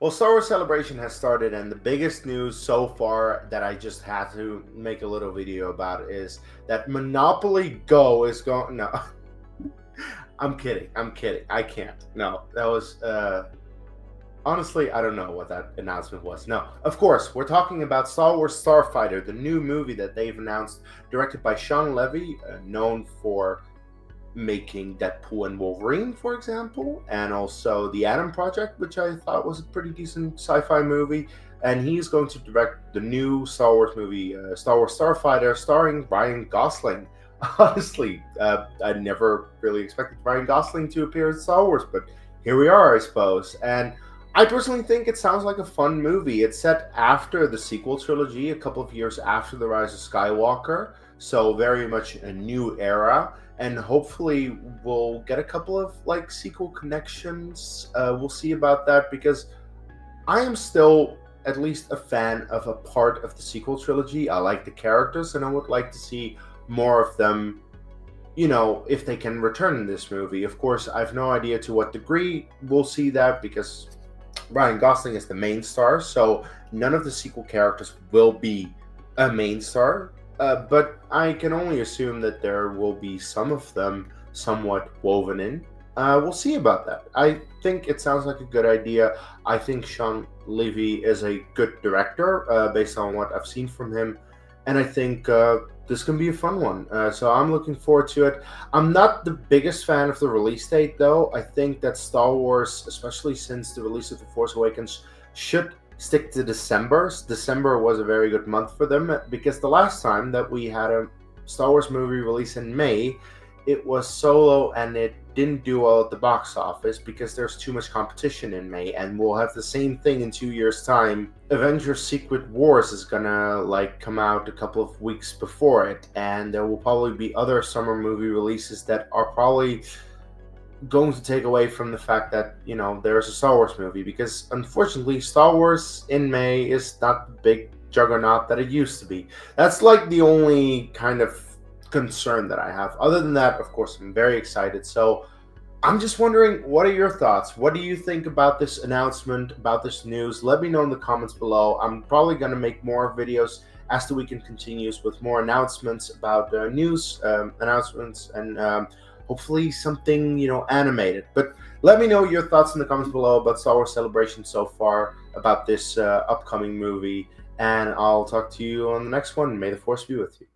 Well, Star Wars Celebration has started, and the biggest news so far that I just had to make a little video about is that Monopoly Go is going. No, I'm kidding. I'm kidding. I can't. No, that was honestly, I don't know what that announcement was. No, of course, we're talking about Star Wars Starfighter, the new movie that they've announced, directed by Shawn Levy, known for making Deadpool and Wolverine, for example, and also The Atom Project, which I thought was a pretty decent sci-fi movie. And he's going to direct the new Star Wars movie, Star Wars Starfighter, starring Ryan Gosling. Honestly, I never really expected Ryan Gosling to appear in Star Wars, but here we are, I suppose. And I personally think it sounds like a fun movie. It's set after the sequel trilogy, a couple of years after The Rise of Skywalker, so very much a new era, and hopefully we'll get a couple of like sequel connections. We'll see about that because I am still at least a fan of a part of the sequel trilogy. I like the characters, and I would like to see more of them. If they can return in this movie. Of course, I have no idea to what degree we'll see that because Ryan Gosling is the main star, so none of the sequel characters will be a main star. But I can only assume that there will be some of them somewhat woven in. We'll see about that. I think it sounds like a good idea. I think Shawn Levy is a good director based on what I've seen from him, and I think this can be a fun one. So I'm looking forward to it. I'm not the biggest fan of the release date, though. I think that Star Wars, especially since the release of The Force Awakens, should stick to December. December was a very good month for them because the last time that we had a Star Wars movie release in May, it was solo and it didn't do well at the box office because there's too much competition in May, and we'll have the same thing in 2 years' time. Avengers Secret Wars is gonna come out a couple of weeks before it, and there will probably be other summer movie releases that are probably going to take away from the fact that there's a Star Wars movie, because unfortunately Star Wars in May is not the big juggernaut that it used to be. That's like the only kind of concern that I have. Other than that, of course, I'm very excited. So I'm just wondering, what are your thoughts? What do you think about this announcement, about this news? Let me know in the comments below. I'm probably going to make more videos as the weekend continues with more announcements about news announcements, and hopefully something animated. But let me know your thoughts in the comments below about Star Wars Celebration so far, about this upcoming movie, and I'll talk to you on the next one. May the Force be with you.